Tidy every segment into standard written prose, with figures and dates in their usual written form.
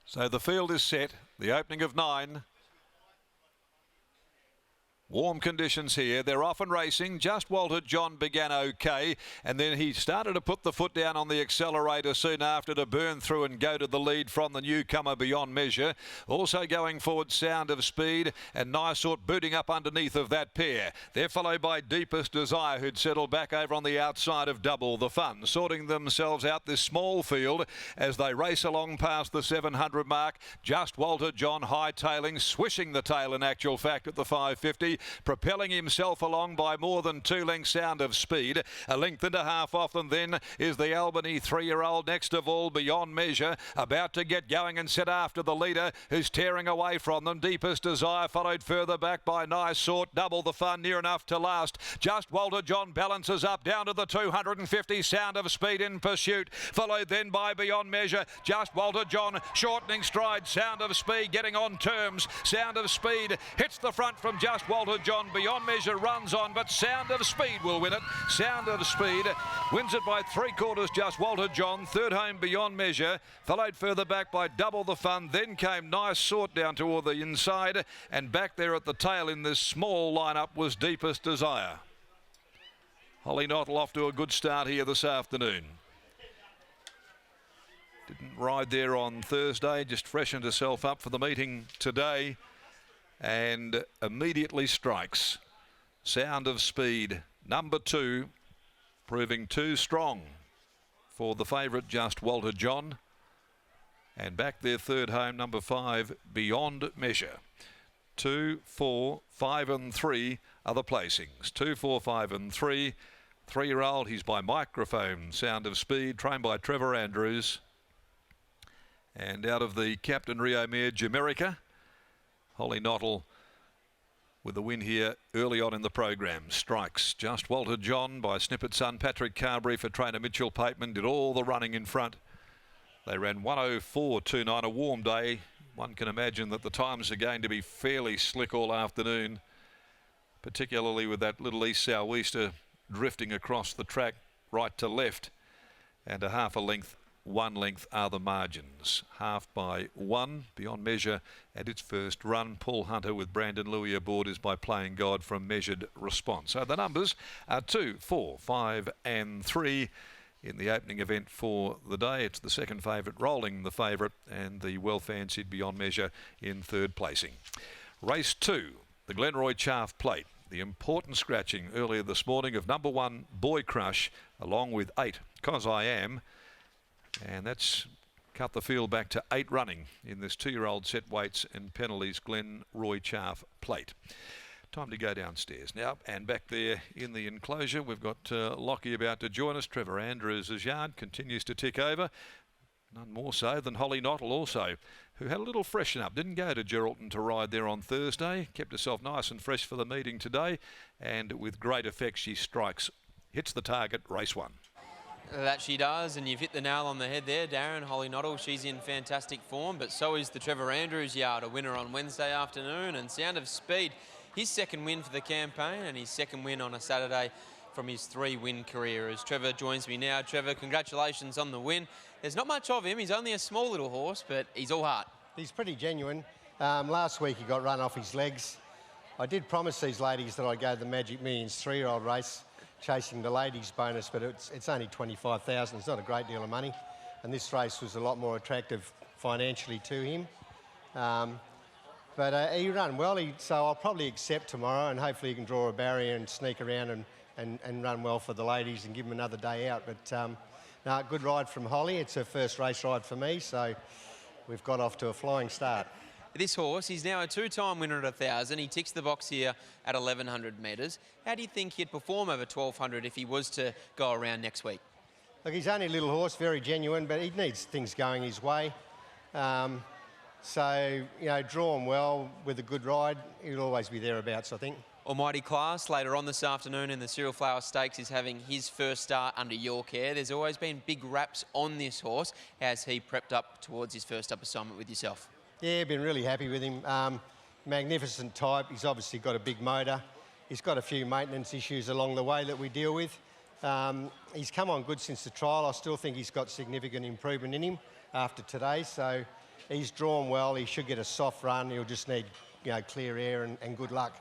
So the field is set, the opening of 9. Warm conditions here. They're off and racing. Just Walter John began okay, and then he started to put the foot down on the accelerator soon after to burn through and go to the lead from the newcomer Beyond Measure. Also going forward, Sound of Speed and Nice Sort booting up underneath of that pair. They're followed by Deepest Desire, who'd settled back over on the outside of Double the Fun, sorting themselves out this small field as they race along past the 700 mark. Just Walter John hightailing, swishing the tail in actual fact at the 550. Propelling himself along by more than 2 lengths. Sound of Speed, a length and a half off them. Then is the Albany 3-year-old next of all, Beyond Measure, about to get going and set after the leader, who's tearing away from them. Deepest Desire followed further back by Nice Sort. Double the Fun near enough to last. Just Walter John balances up down to the 250. Sound of Speed in pursuit, followed then by Beyond Measure. Just Walter John shortening stride. Sound of Speed getting on terms. Sound of Speed hits the front from Just Walter John. Beyond Measure runs on, but Sound of Speed will win it. Sound of Speed wins it by 3/4. Just Walter John. Third home Beyond Measure, followed further back by Double the Fun. Then came Nice Sort down toward the inside, and back there at the tail in this small lineup was Deepest Desire. Holly Knottle off to a good start here this afternoon. Didn't ride there on Thursday, just freshened herself up for the meeting today, and immediately strikes. Sound of Speed, number 2, proving too strong for the favourite Just Walter John. And back there third home, number 5, Beyond Measure. 2, 4, 5 and 3 are the placings. 2, 4, 5 and 3. 3-year-old, he's by Microphone. Sound of Speed, trained by Trevor Andrews. And out of the Captain Rio mare, Jamerica, Holly Knottle with the win here early on in the program. Strikes Just Walter John by Snippet son Patrick Carberry for trainer Mitchell Pateman. Did all the running in front. They ran 1:04.29, a warm day. One can imagine that the times are going to be fairly slick all afternoon, particularly with that little east sou'easter drifting across the track right to left. And a half a length, 1 length are the margins. Half by 1. Beyond Measure at its first run. Paul Hunter with Brandon Louis aboard is by Playing God from Measured Response. So the numbers are 2, 4, 5 and 3 in the opening event for the day. It's the second favourite rolling the favourite, and the well-fancied Beyond Measure in third placing. Race 2, the Glenroy Chaff Plate. The important scratching earlier this morning of number 1 Boy Crush along with 8 'Cause I Am. And that's cut the field back to 8 running in this 2-year-old set weights and penalties Glenroy Chaff Plate. Time to go downstairs now, and back there in the enclosure we've got Lockie about to join us. Trevor Andrews' yard continues to tick over, none more so than Holly Knottle also, who had a little freshen up. Didn't go to Geraldton to ride there on Thursday, kept herself nice and fresh for the meeting today, and with great effect she strikes, hits the target, race 1. That she does, and you've hit the nail on the head there, Darren. Holly Knottle, she's in fantastic form, but so is the Trevor Andrews yard, a winner on Wednesday afternoon. And Sound of Speed, his second win for the campaign and his second win on a Saturday from his 3-win career. As Trevor joins me now. Trevor, congratulations on the win. There's not much of him. He's only a small little horse, but he's all heart. He's pretty genuine. Last week he got run off his legs. I did promise these ladies that I'd go to the Magic Millions 3-year-old race, chasing the ladies bonus, but it's only 25,000. It's not a great deal of money, and this race was a lot more attractive financially to him. But he ran well, so I'll probably accept tomorrow, and hopefully he can draw a barrier and sneak around and run well for the ladies and give him another day out. But no, good ride from Holly. It's her first race ride for me, so we've got off to a flying start. This horse, he's now a 2-time winner at 1,000. He ticks the box here at 1,100 metres. How do you think he'd perform over 1,200 if he was to go around next week? Look, he's only a little horse, very genuine, but he needs things going his way. So, you know, draw him well with a good ride, he'll always be thereabouts, I think. Almighty Class later on this afternoon in the Cyril Flower Stakes is having his first start under your care. There's always been big raps on this horse. How's he prepped up towards his first up assignment with yourself? Yeah, been really happy with him. Magnificent type. He's obviously got a big motor. He's got a few maintenance issues along the way that we deal with. He's come on good since the trial. I still think he's got significant improvement in him after today. So He's drawn well. He should get a soft run. He'll just need, clear air and good luck.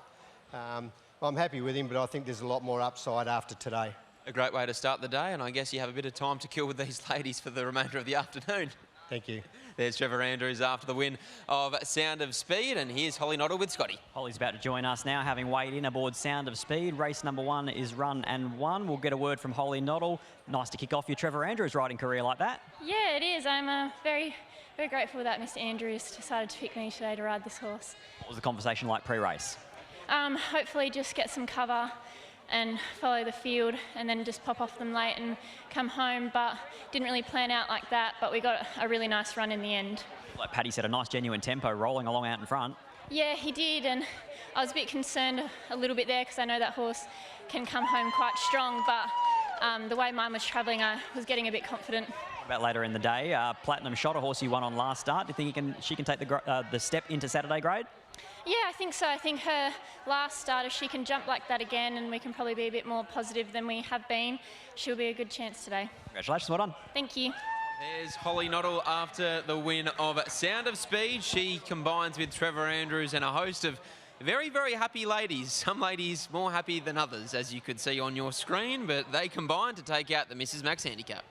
I'm happy with him, but I think there's a lot more upside after today. A great way to start the day, and I guess you have a bit of time to kill with these ladies for the remainder of the afternoon. Thank you. There's Trevor Andrews after the win of Sound of Speed, and here's Holly Noddle with Scotty. Holly's about to join us now, having weighed in aboard Sound of Speed. Race number 1 is run and won. We'll get a word from Holly Noddle. Nice to kick off your Trevor Andrews riding career like that. Yeah, it is. I'm very, very grateful that Mr. Andrews decided to pick me today to ride this horse. What was the conversation like pre-race? Hopefully just get some cover and follow the field and then just pop off them late and come home, but didn't really plan out like that, but we got a really nice run in the end. Like Paddy said, a nice genuine tempo rolling along out in front. Yeah, he did, and I was a bit concerned a little bit there because I know that horse can come home quite strong, but the way mine was travelling, I was getting a bit confident. What about later in the day? Platinum Shot, a horse you won on last start. Do you think she can take the step into Saturday grade? Yeah, I think so. I think her last start, if she can jump like that again and we can probably be a bit more positive than we have been, she'll be a good chance today. Congratulations, well done. Thank you. There's Holly Noddle after the win of Sound of Speed. She combines with Trevor Andrews and a host of very, very happy ladies. Some ladies more happy than others, as you could see on your screen, but they combine to take out the Mrs. Max Handicap.